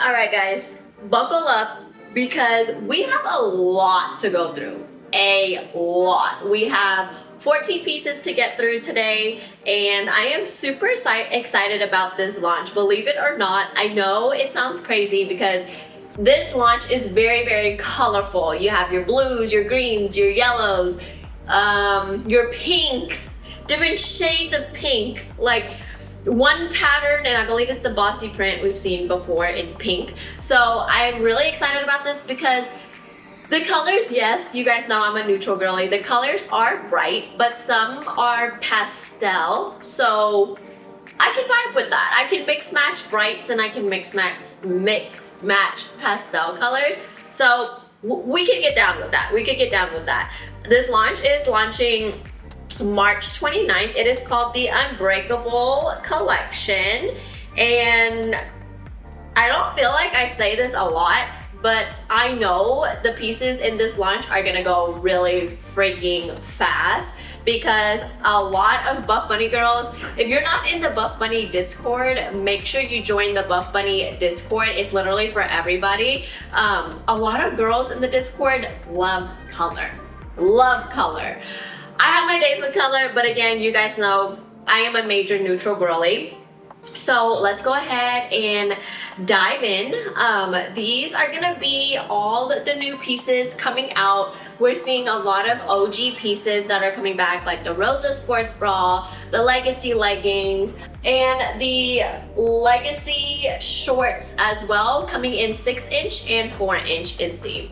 All right, guys, buckle up because we have a lot to go through. A lot. We have 14 pieces to get through today, and I am super excited about this launch. Believe it or not, I know it sounds crazy because this launch is very, very colorful. You have your blues, your greens, your yellows, your pinks, different shades of pinks, like one pattern, and I believe it's the bossy print we've seen before in pink. So I'm really excited about this because the colors, yes, you guys know I'm a neutral girly. The colors are bright, but some are pastel. So I can vibe with that. I can mix match brights and I can mix match pastel colors. So we can get down with that. We could get down with that. This launch is launching March 29th. It is called the Unbreakable collection. And I don't feel like I say this a lot, but I know the pieces in this launch are gonna go really freaking fast because a lot of Buffbunny girls, if you're not in the Buffbunny Discord, make sure you join the Buffbunny Discord. It's literally for everybody. A lot of girls in the Discord love color. Love color. I have my days with color, but again, you guys know I am a major neutral girly. So let's go ahead and dive in. These are gonna be all the new pieces coming out. We're seeing a lot of OG pieces that are coming back, like the Rosa Sports Bra, the Legacy leggings, and the Legacy shorts as well, coming in 6-inch and 4-inch inseam.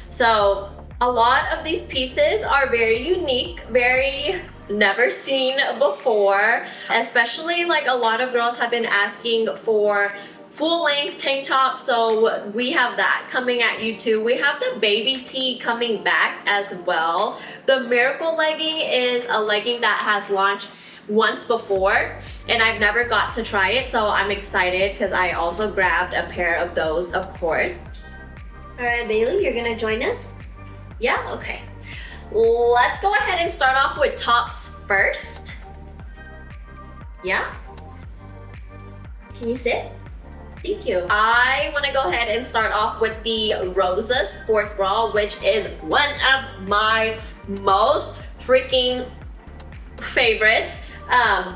So a lot of these pieces are very unique, very never seen before, especially like a lot of girls have been asking for full-length tank tops, so we have that coming at you too. We have the baby tee coming back as well. The Miracle legging is a legging that has launched once before and I've never got to try it, so I'm excited because I also grabbed a pair of those, of course. All right, Bailey, you're gonna join us? Yeah, okay. Let's go ahead and start off with tops first. Yeah? Can you sit? Thank you. I want to go ahead and start off with the Rosa Sports Bra, which is one of my most freaking favorites.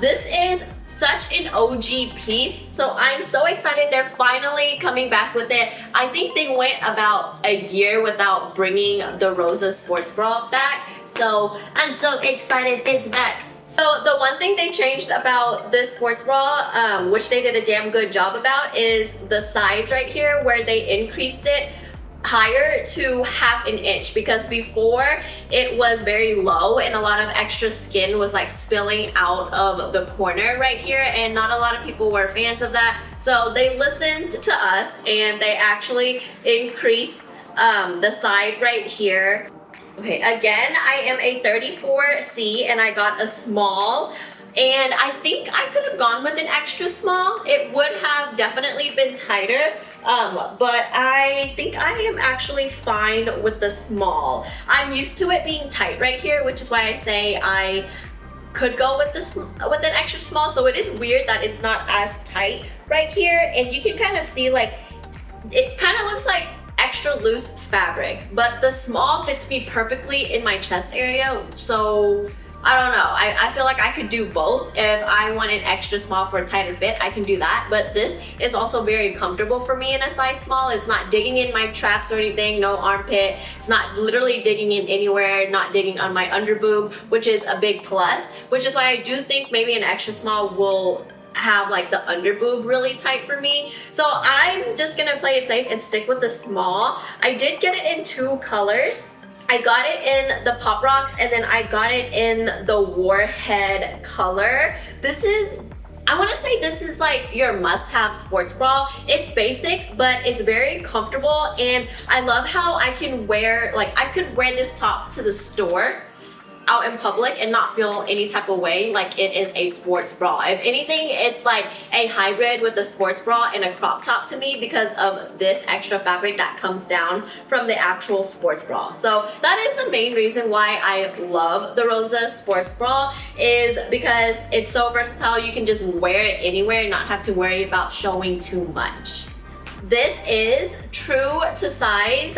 This is such an OG piece, so I'm so excited they're finally coming back with it. I think they went about a year without bringing the Rosa Sports Bra back, so I'm so excited it's back. So the one thing they changed about this sports bra, which they did a damn good job about, is the sides right here where they increased it higher to 1/2 inch, because before it was very low and a lot of extra skin was like spilling out of the corner right here, and not a lot of people were fans of that. So they listened to us and they actually increased the side right here. Okay, again, I am a 34C and I got a small, and I think I could have gone with an extra small. It would have definitely been tighter, but I think I am actually fine with the small. I'm used to it being tight right here, which is why I say I could go with an extra small. So it is weird that it's not as tight right here, and you can kind of see like it kind of looks like extra loose fabric, but the small fits me perfectly in my chest area. So I don't know, I feel like I could do both. If I want an extra small for a tighter fit, I can do that, but this is also very comfortable for me in a size small. It's not digging in my traps or anything, no armpit. It's not literally digging in anywhere, not digging on my under boob, which is a big plus, which is why I do think maybe an extra small will have like the under boob really tight for me. So I'm just gonna play it safe and stick with the small. I did get it in 2 colors. I got it in the Pop Rocks and then I got it in the Warhead color. This is, I want to say this is like your must-have sports bra. It's basic, but it's very comfortable, and I love how I can wear, like I could wear this top to the store out in public and not feel any type of way like it is a sports bra. If anything, it's like a hybrid with a sports bra and a crop top to me because of this extra fabric that comes down from the actual sports bra. So that is the main reason why I love the Rosa Sports Bra, is because it's so versatile. You can just wear it anywhere and not have to worry about showing too much. This is true to size.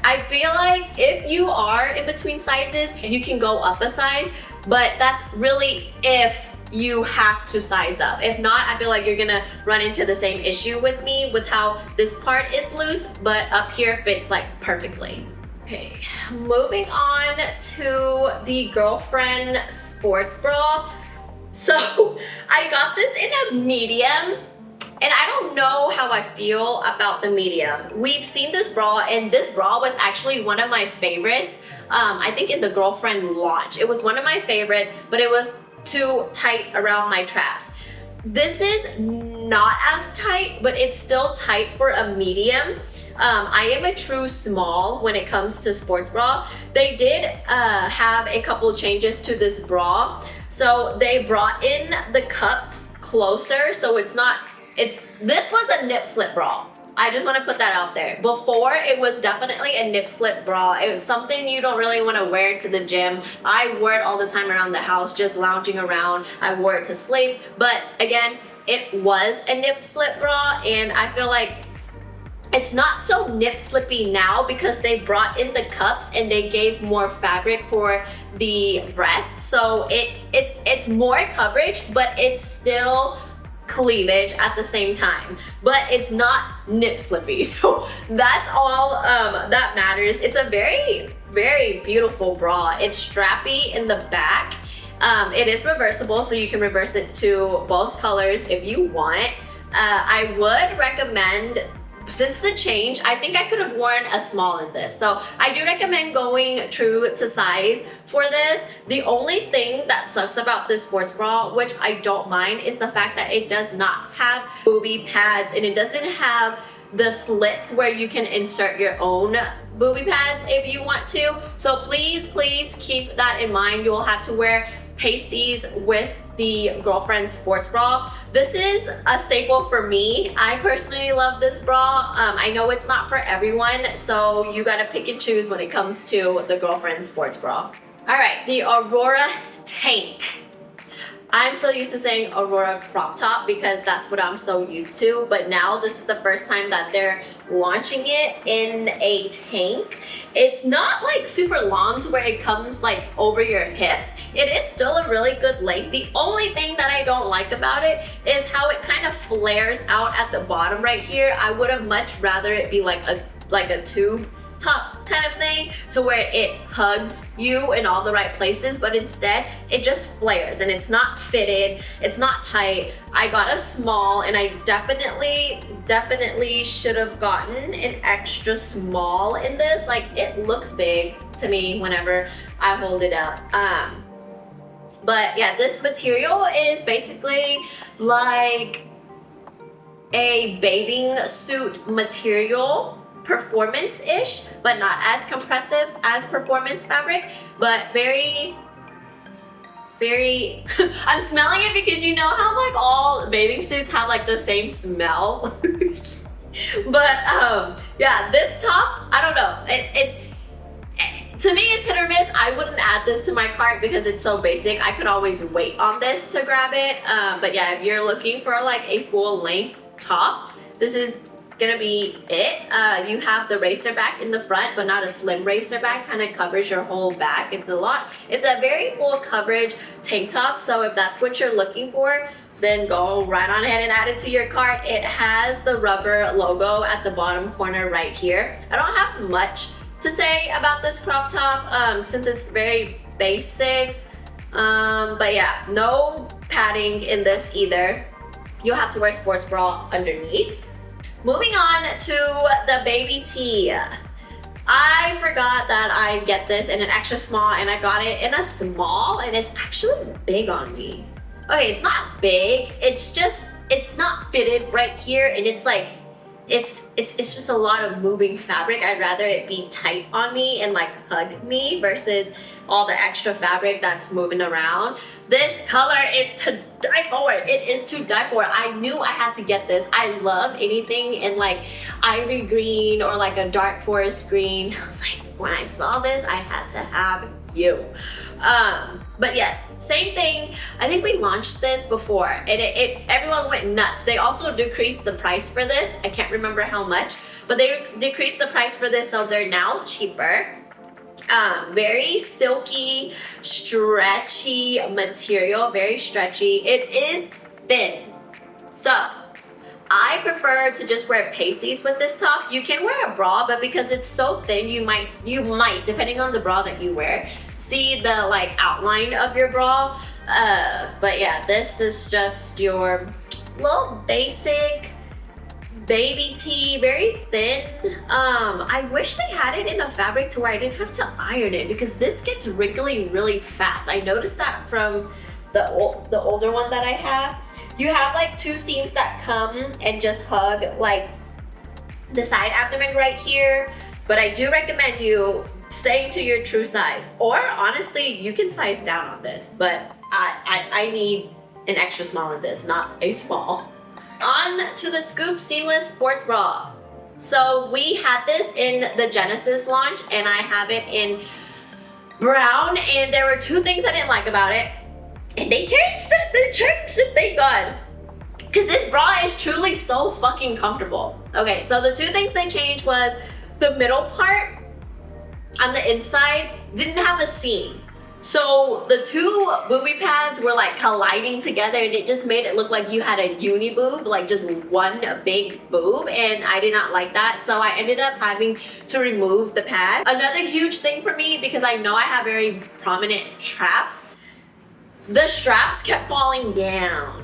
I feel like if you are in between sizes, you can go up a size, but that's really if you have to size up. If not, I feel like you're gonna run into the same issue with me with how this part is loose, but up here fits like perfectly. Okay, moving on to the Girlfriend Sports Bra. So I got this in a medium, and I don't know how I feel about the medium. We've seen this bra, and this bra was actually one of my favorites. I think in the Girlfriend launch. It was one of my favorites, but it was too tight around my traps. This is not as tight, but it's still tight for a medium. I am a true small when it comes to sports bra. They did have a couple changes to this bra. So they brought in the cups closer, so this was a nip slip bra. I just want to put that out there. Before, it was definitely a nip slip bra. It was something you don't really want to wear to the gym. I wore it all the time around the house, just lounging around. I wore it to sleep. But again, it was a nip slip bra, and I feel like it's not so nip slippy now because they brought in the cups and they gave more fabric for the breast. So it's more coverage, but it's still cleavage at the same time, but it's not nip slippy. So that's all that matters. It's a very, very beautiful bra. It's strappy in the back. It is reversible, so you can reverse it to both colors if you want. I would recommend, since the change, I think I could have worn a small in this. So I do recommend going true to size for this. The only thing that sucks about this sports bra, which I don't mind, is the fact that it does not have booby pads, and it doesn't have the slits where you can insert your own booby pads if you want to. So please, please keep that in mind. You will have to wear pasties with the Girlfriend Sports Bra. This is a staple for me. I personally love this bra. I know it's not for everyone, so you gotta pick and choose when it comes to the Girlfriend Sports Bra. All right, the Aurora Tank. I'm so used to saying Aurora crop top because that's what I'm so used to, but now this is the first time that they're launching it in a tank. It's not like super long to where it comes like over your hips. It is still a really good length. The only thing that I don't like about it is how it kind of flares out at the bottom right here. I would have much rather it be like a tube top kind of thing to where it hugs you in all the right places, but instead it just flares and it's not fitted, it's not tight. I got a small, and I definitely should have gotten an extra small in this. Like, it looks big to me whenever I hold it up. But yeah, this material is basically like a bathing suit material, performance-ish, but not as compressive as performance fabric, but very I'm smelling it because you know how like all bathing suits have like the same smell. But yeah, this top, I don't know, it's to me it's hit or miss. I wouldn't add this to my cart because it's so basic. I could always wait on this to grab it, but yeah, if you're looking for like a full length top, this is gonna be it. You have the racer back in the front, but not a slim racer back, kind of covers your whole back. It's a very full coverage tank top, so if that's what you're looking for, then go right on ahead and add it to your cart. It has the rubber logo at the bottom corner right here. I don't have much to say about this crop top since it's very basic, but yeah, no padding in this either. You'll have to wear sports bra underneath. Moving on to the baby tee. I forgot that I get this in an extra small, and I got it in a small, and it's actually big on me. Okay, it's not big, it's not fitted right here, and it's like, it's just a lot of moving fabric. I'd rather it be tight on me and like hug me versus all the extra fabric that's moving around. This color is to die for. It is to die for. I knew I had to get this. I love anything in like ivory green or like a dark forest green. I was like, when I saw this, I had to have you. But yes, same thing. I think we launched this before and everyone went nuts. They also decreased the price for this. I can't remember how much, but they decreased the price for this, so they're now cheaper. Very silky, stretchy material, very stretchy. It is thin. So I prefer to just wear pasties with this top. You can wear a bra, but because it's so thin, you might, depending on the bra that you wear, see the like outline of your bra. But yeah, this is just your little basic baby tee, very thin. I wish they had it in a fabric to where I didn't have to iron it, because this gets wrinkly really fast. I noticed that from the older one that I have. You have like 2 seams that come and just hug like the side abdomen right here, but I do recommend you staying to your true size, or honestly you can size down on this, but I need an extra small in this, not a small. On to the Scoop Seamless Sports Bra. So we had this in the Genesis launch and I have it in brown, and there were 2 things I didn't like about it. And they changed it, thank God. Because this bra is truly so fucking comfortable. Okay, so the 2 things they changed was the middle part on the inside didn't have a seam. So the 2 booby pads were like colliding together and it just made it look like you had a uni boob, like just one big boob, and I did not like that. So I ended up having to remove the pad. Another huge thing for me, because I know I have very prominent traps, the straps kept falling down.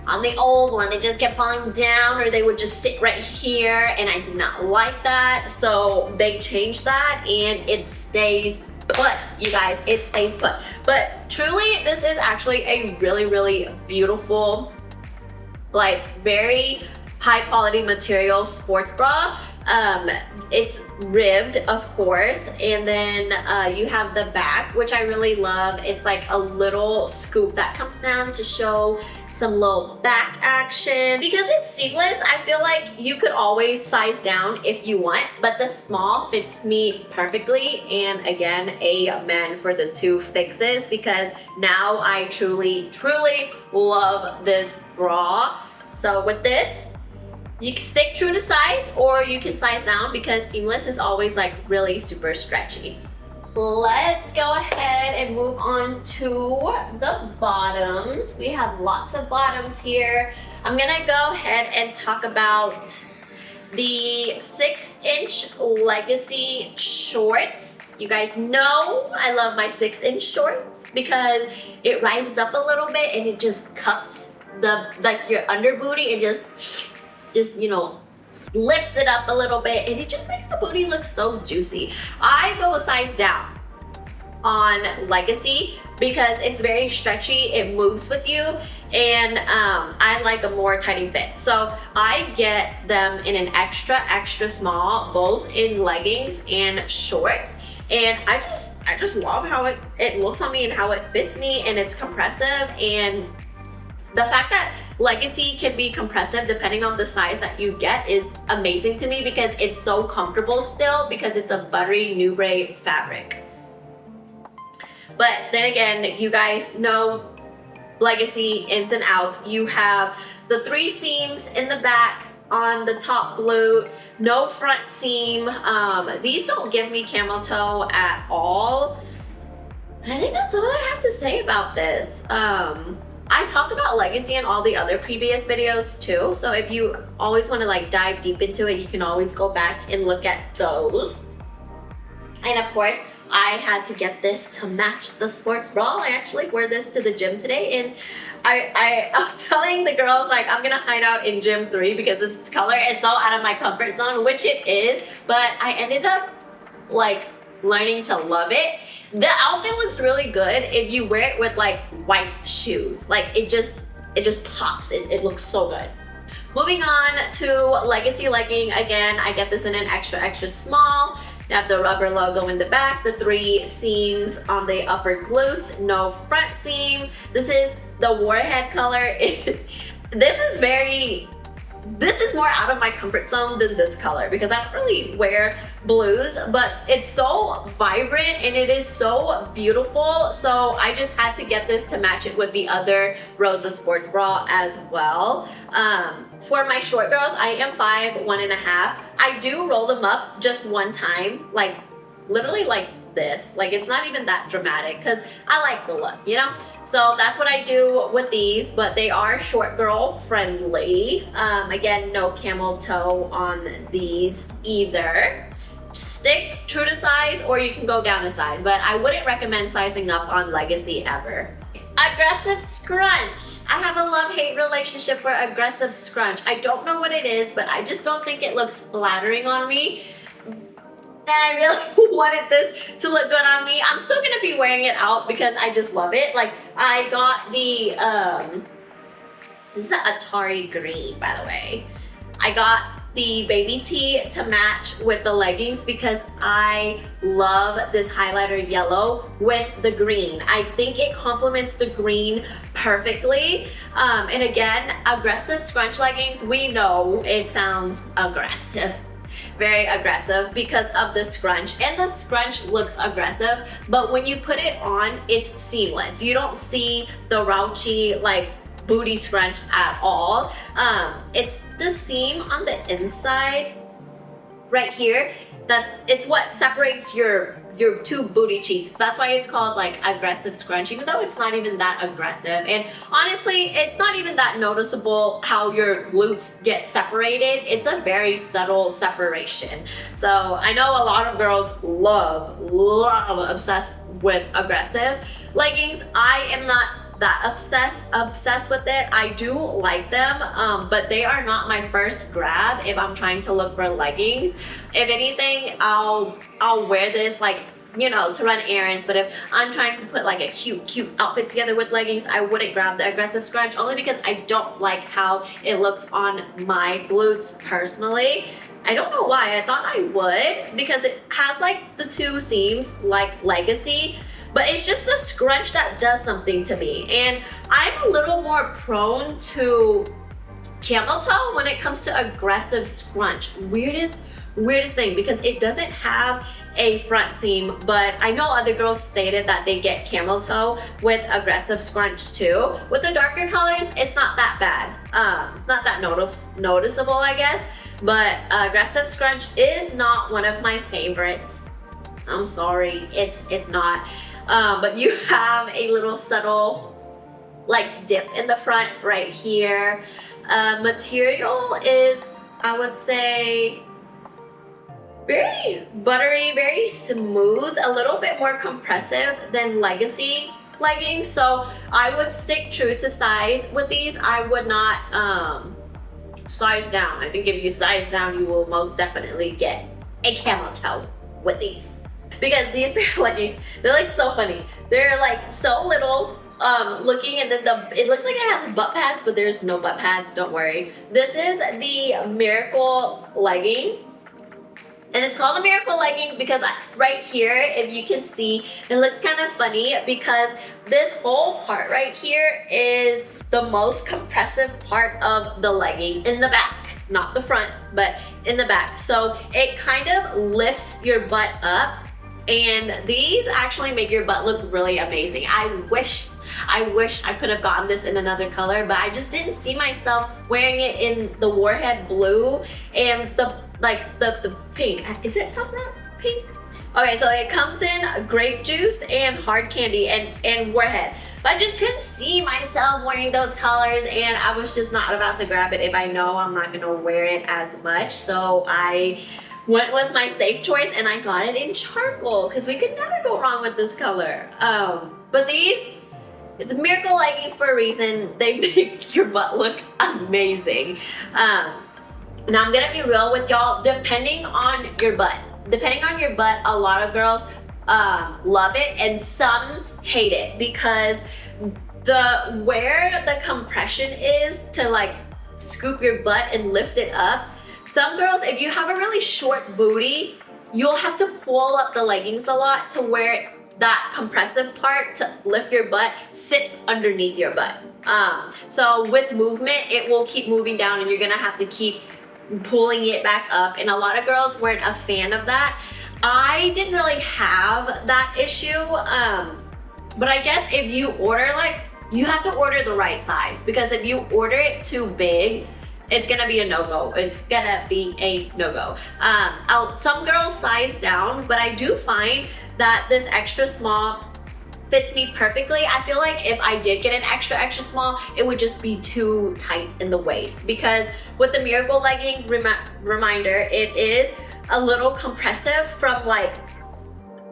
On the old one, they just kept falling down, or they would just sit right here, and I did not like that. So they changed that and it stays put, you guys, it stays put. But truly, this is actually a really, really beautiful, like very high quality material sports bra. It's ribbed, of course, and then you have the back, which I really love. It's like a little scoop that comes down to show some little back action. Because it's seamless, I feel like you could always size down if you want, but the small fits me perfectly. And again, amen for the 2 fixes, because now I truly, truly love this bra. So with this, you can stick true to size, or you can size down, because seamless is always like really super stretchy. Let's go ahead and move on to the bottoms. We have lots of bottoms here. I'm gonna go ahead and talk about the 6-inch Legacy shorts. You guys know I love my 6-inch shorts because it rises up a little bit and it just cups the like your under booty and just you know, lifts it up a little bit, and it just makes the booty look so juicy. I go a size down on Legacy because it's very stretchy, it moves with you, and I like a more tighting fit. So I get them in an extra small, both in leggings and shorts. And I just love how it looks on me and how it fits me, and it's compressive. And the fact that Legacy can be compressive depending on the size that you get is amazing to me, because it's so comfortable still, because it's a buttery Nubray fabric. But then again, you guys know Legacy ins and outs. You have the 3 seams in the back on the top glute, no front seam. These don't give me camel toe at all. And I think that's all I have to say about this. I talked about Legacy in all the other previous videos too, so if you always want to like dive deep into it, you can always go back and look at those. And of course, I had to get this to match the sports bra. I actually wore this to the gym today, and I was telling the girls, like, I'm gonna hide out in gym 3 because this color is so out of my comfort zone, which it is, but I ended up like learning to love it. The outfit looks really good if you wear it with like white shoes. Like it just pops. It looks so good. Moving on to Legacy legging. Again, I get this in an extra small. You have the rubber logo in the back, the 3 seams on the upper glutes, no front seam. This is the warhead color. This is very this is more out of my comfort zone than this color because I don't really wear blues, but it's so vibrant and it is so beautiful. So I just had to get this to match it with the other Rosa Sports Bra as well. For my short girls, I am 5'1.5". I do roll them up just one time, like literally like this. Like it's not even that dramatic because I like the look, you know? So that's what I do with these, but they are short girl friendly. Again, no camel toe on these either. Stick true to size or you can go down a size, but I wouldn't recommend sizing up on Legacy ever. Aggressive scrunch. I have a love-hate relationship for aggressive scrunch. I don't know what it is, but I just don't think it looks flattering on me. And I really wanted this to look good on me. I'm still gonna be wearing it out because I just love it. Like I got the, this is an Atari green, by the way. I got the baby tee to match with the leggings because I love this highlighter yellow with the green. I think it complements the green perfectly. And again, aggressive scrunch leggings, we know it sounds aggressive. Very aggressive because of the scrunch, and the scrunch looks aggressive, but when you put it on, it's seamless. You don't see the raunchy like booty scrunch at all. It's the seam on the inside right here. It's what separates your two booty cheeks. That's why it's called like aggressive scrunch, even though it's not even that aggressive. And honestly, it's not even that noticeable how your glutes get separated. It's a very subtle separation. So I know a lot of girls love, obsessed with aggressive leggings. I am not that obsessed with it. I do like them, but they are not my first grab if I'm trying to look for leggings. If anything, I'll wear this like, you know, to run errands, but if I'm trying to put like a cute outfit together with leggings, I wouldn't grab the aggressive scrunch only because I don't like how it looks on my glutes personally. I don't know why. I thought I would because it has like the two seams like Legacy, but it's just the scrunch that does something to me. And I'm a little more prone to camel toe when it comes to aggressive scrunch. Weirdest thing because it doesn't have a front seam, but I know other girls stated that they get camel toe with aggressive scrunch too. With the darker colors, it's not that bad. It's not that noticeable, I guess, but aggressive scrunch is not one of my favorites. I'm sorry, it's not. But you have a little subtle like dip in the front right here. Material is, I would say, very buttery, very smooth, a little bit more compressive than Legacy leggings. So I would stick true to size with these. I would not size down. I think if you size down, you will most definitely get a camel toe with these. Because these pair of leggings, they're like so funny. They're like so little looking, and then it looks like it has butt pads, but there's no butt pads, don't worry. This is the Miracle legging. And it's called a Miracle legging because right here, if you can see, it looks kind of funny because this whole part right here is the most compressive part of the legging in the back. Not the front, but in the back. So it kind of lifts your butt up, and these actually make your butt look really amazing. I wish I could have gotten this in another color, but I just didn't see myself wearing it in the Warhead blue and the pink. Is it pink? Okay, so it comes in grape juice and hard candy and Warhead. But I just couldn't see myself wearing those colors, and I was just not about to grab it if I know I'm not gonna wear it as much. So I went with my safe choice and I got it in charcoal because we could never go wrong with this color. But it's Miracle leggings for a reason. They make your butt look amazing. Now I'm gonna be real with y'all, depending on your butt, a lot of girls love it and some hate it because where the compression is to like scoop your butt and lift it up. Some girls, if you have a really short booty, you'll have to pull up the leggings a lot to where that compressive part to lift your butt sits underneath your butt. So with movement, it will keep moving down and you're gonna have to keep pulling it back up. And a lot of girls weren't a fan of that. I didn't really have that issue. But I guess if you order, like, you have to order the right size, because if you order it too big, it's gonna be a no-go. It's gonna be a no-go. Some girls size down, but I do find that this extra small fits me perfectly. I feel like if I did get an extra small, it would just be too tight in the waist, because with the Miracle legging, reminder, it is a little compressive from like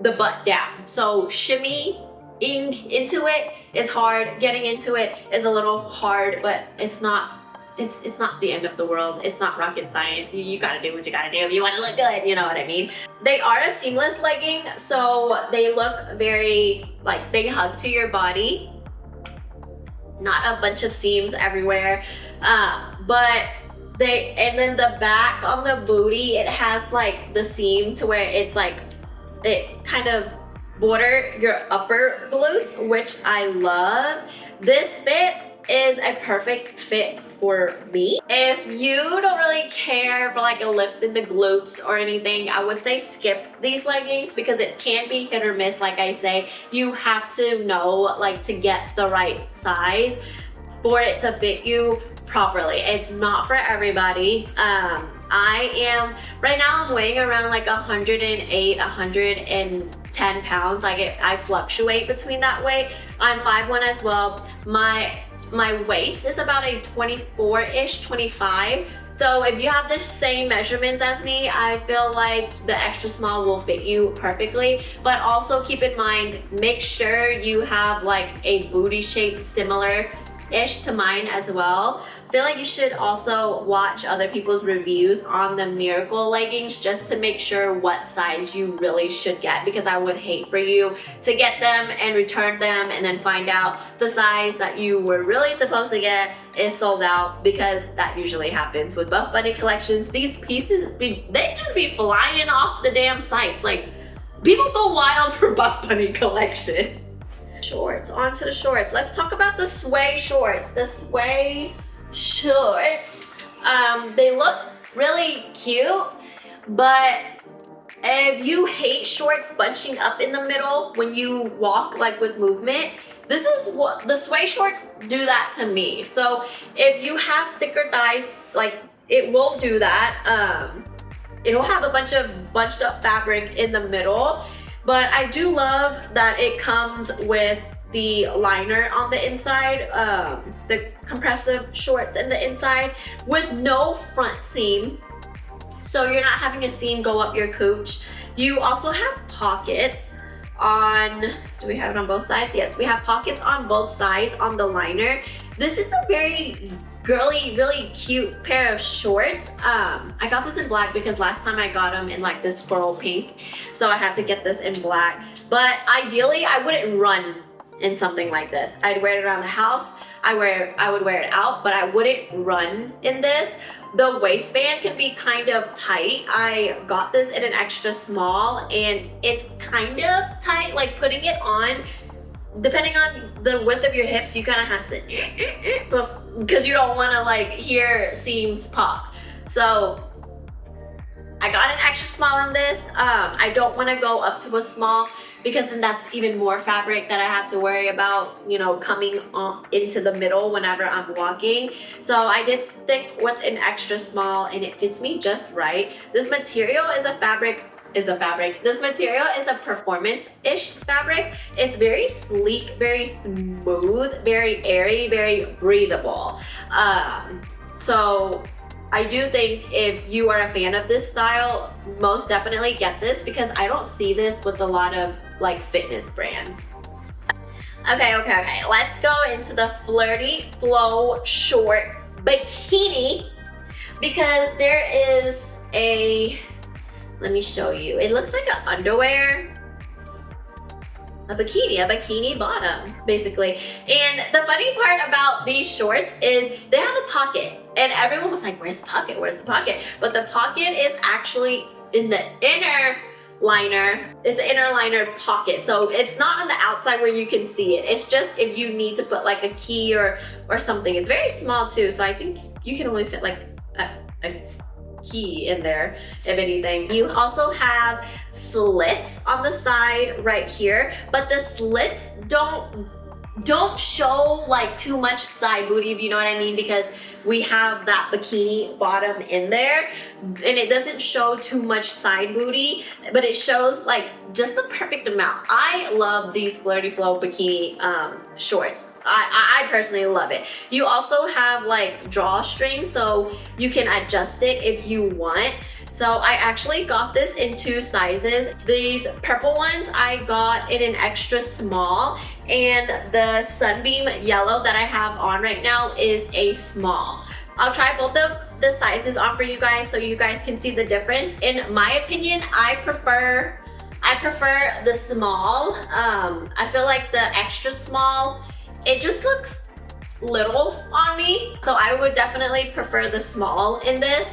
the butt down. So shimmying into it is hard. Getting into it is a little hard, but it's not the end of the world. It's not rocket science. You gotta do what you gotta do if you wanna look good, you know what I mean? They are a seamless legging, so they look very, like, they hug to your body. Not a bunch of seams everywhere. And then the back on the booty, it has like the seam to where it's like, it kind of border your upper glutes, which I love. This fit is a perfect fit for me. If you don't really care for like a lift in the glutes or anything, I would say skip these leggings, because it can be hit or miss. Like I say, you have to know, like, to get the right size for it to fit you properly. It's not for everybody. Right now I'm weighing around like 108, 110 pounds. I fluctuate between that weight. I'm 5'1" as well. My waist is about a 24-ish, 25. So if you have the same measurements as me, I feel like the extra small will fit you perfectly. But also keep in mind, make sure you have like a booty shape similar-ish to mine as well. I feel like you should also watch other people's reviews on the Miracle leggings just to make sure what size you really should get, because I would hate for you to get them and return them and then find out the size that you were really supposed to get is sold out, because that usually happens with Buffbunny collections. These pieces, they just be flying off the damn sites. Like, people go wild for Buffbunny collection. Shorts, onto the shorts. Let's talk about the sway shorts. The sway shorts, they look really cute, but if you hate shorts bunching up in the middle when you walk, like with movement, this is what the sway shorts do that to me. So if you have thicker thighs, like, it will do that. It'll have a bunch of bunched up fabric in the middle, but I do love that it comes with the liner on the inside, the compressive shorts in the inside with no front seam. So you're not having a seam go up your cooch. You also have pockets on, do we have it on both sides? Yes, we have pockets on both sides on the liner. This is a very girly, really cute pair of shorts. I got this in black because last time I got them in like this coral pink. So I had to get this in black. But ideally, I wouldn't run in something like this. I'd wear it around the house. I would wear it out, but I wouldn't run in this. The waistband can be kind of tight. I got this in an extra small and it's kind of tight, like putting it on, depending on the width of your hips, you kind of have to, because you don't want to like hear seams pop. So I got an extra small in this. I don't want to go up to a small, because then that's even more fabric that I have to worry about, you know, coming into the middle whenever I'm walking. So I did stick with an extra small and it fits me just right. This material is a This material is a performance-ish fabric. It's very sleek, very smooth, very airy, very breathable. So I do think if you are a fan of this style, most definitely get this, because I don't see this with a lot of like fitness brands. Okay, let's go into the Flirty Flow Short Bikini, because there is let me show you. It looks like an underwear, a bikini bottom, basically. And the funny part about these shorts is they have a pocket. And everyone was like, where's the pocket? Where's the pocket? But the pocket is actually in the inner liner. It's an inner liner pocket, so it's not on the outside where you can see it. It's just if you need to put like a key or something. It's very small too, so I think you can only fit like a key in there, if anything. You also have slits on the side right here, but the slits don't show like too much side booty, if you know what I mean, because we have that bikini bottom in there and it doesn't show too much side booty, but it shows like just the perfect amount. I love these Flirty Flow bikini shorts. I personally love it. You also have like drawstring, so you can adjust it if you want. So I actually got this in 2 sizes. These purple ones I got in an extra small, and the sunbeam yellow that I have on right now is a small. I'll try both of the sizes on for you guys so you guys can see the difference. In my opinion, I prefer the small. I feel like the extra small, it just looks little on me. So I would definitely prefer the small in this.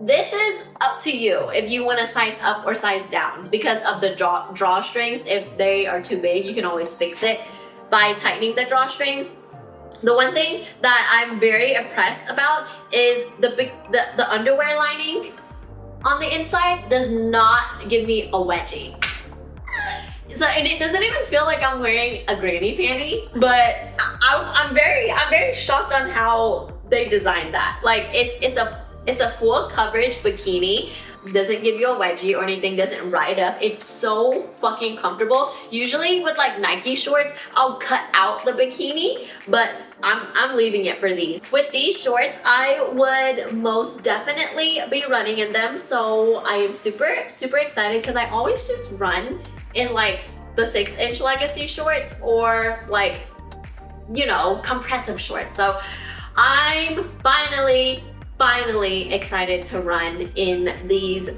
This is up to you if you want to size up or size down because of the drawstrings. If they are too big, you can always fix it by tightening the drawstrings. The one thing that I'm very impressed about is the underwear lining on the inside does not give me a wedgie. So, and it doesn't even feel like I'm wearing a granny panty, but I'm very shocked on how they designed that. Like it's a full coverage bikini, doesn't give you a wedgie or anything, doesn't ride up. It's so fucking comfortable. Usually with like Nike shorts, I'll cut out the bikini, but I'm leaving it for these. With these shorts, I would most definitely be running in them. So I am super excited because I always just run in like the 6-inch Legacy shorts or like, you know, compressive shorts. So I'm finally excited to run in these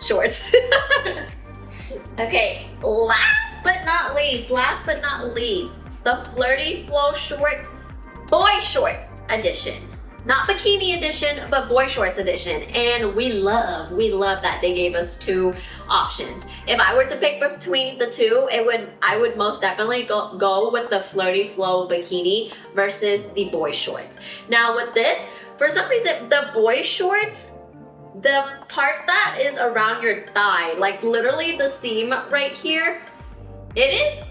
shorts. Okay, last but not least, the Flirty Flow Short Boyshort edition. Not bikini edition, but Boyshorts edition. And we love that they gave us 2 options. If I were to pick between the 2, I would most definitely go with the Flirty Flow bikini versus the Boyshorts. Now with this, for some reason, the Boyshorts, the part that is around your thigh, like literally the seam right here, it is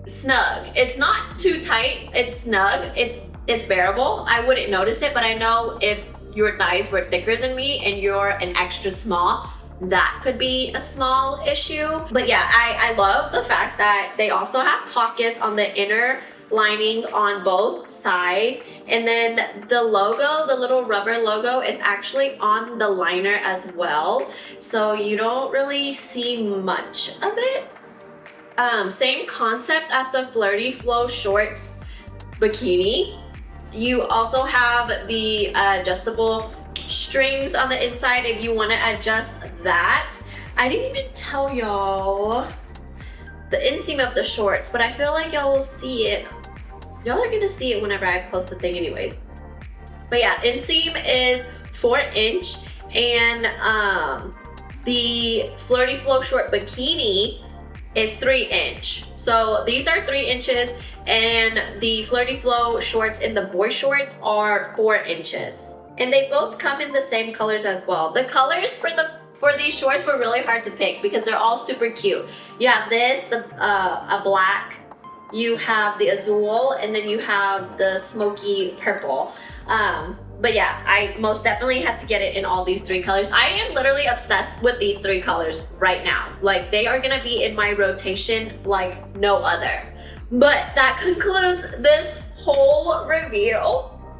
snug. It's not too tight, it's snug, it's bearable. I wouldn't notice it, but I know if your thighs were thicker than me and you're an extra small, that could be a small issue. But yeah, I love the fact that they also have pockets on the inner lining on both sides. And then the logo, the little rubber logo, is actually on the liner as well. So you don't really see much of it. Same concept as the Flirty Flow Shorts bikini. You also have the adjustable strings on the inside if you want to adjust that. I didn't even tell y'all the inseam of the shorts, but I feel like y'all will see it. Y'all are gonna see it whenever I post the thing anyways. But yeah, inseam is 4-inch, and the Flirty Flow Short bikini is 3-inch. So these are 3 inches, and the Flirty Flow shorts in the Boyshorts are 4 inches. And they both come in the same colors as well. The colors for these shorts were really hard to pick because they're all super cute. You have this, a black, you have the azul, and then you have the smoky purple. But yeah, I most definitely had to get it in all these 3 colors. I am literally obsessed with these 3 colors right now. Like, they are gonna be in my rotation like no other. But that concludes this whole review.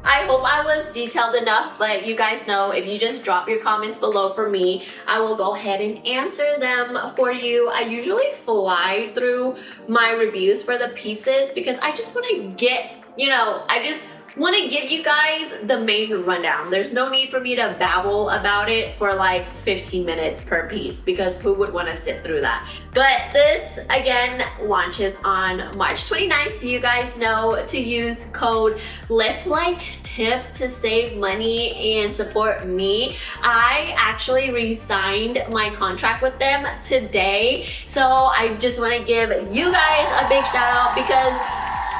I hope I was detailed enough, but you guys know if you just drop your comments below for me, I will go ahead and answer them for you. I usually fly through my reviews for the pieces because I just want to get, you know, I just want to give you guys the main rundown. There's no need for me to babble about it for like 15 minutes per piece because who would want to sit through that? But this again launches on March 29th. You guys know to use code LIFTLIKETIF to save money and support me. I actually re-signed my contract with them today, so I just want to give you guys a big shout out because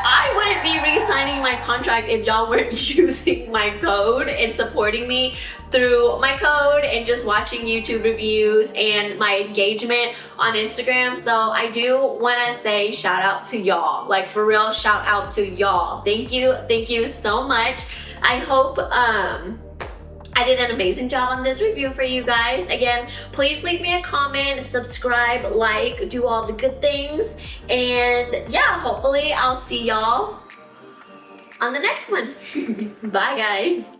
I wouldn't be re-signing my contract if y'all weren't using my code and supporting me through my code and just watching YouTube reviews and my engagement on Instagram. So I do want to say shout out to y'all, like for real, shout out to y'all. Thank you so much. I hope I did an amazing job on this review for you guys. Again, please leave me a comment, subscribe, like, do all the good things. And yeah, hopefully I'll see y'all on the next one. Bye guys.